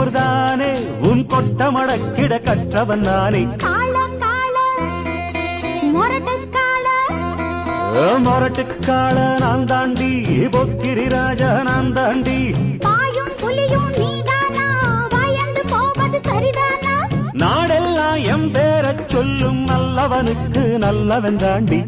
திமிர்தானே உன் கொட்ட மடக்கிட கற்றவன் நானே மொரட்டுக்கால நான் தாண்டி பொக்கிரி ராஜா நான் தாண்டி நாடெல்லாம் எம் பேரச் சொல்லும் நல்லவனுக்கு நல்லவன் தாண்டி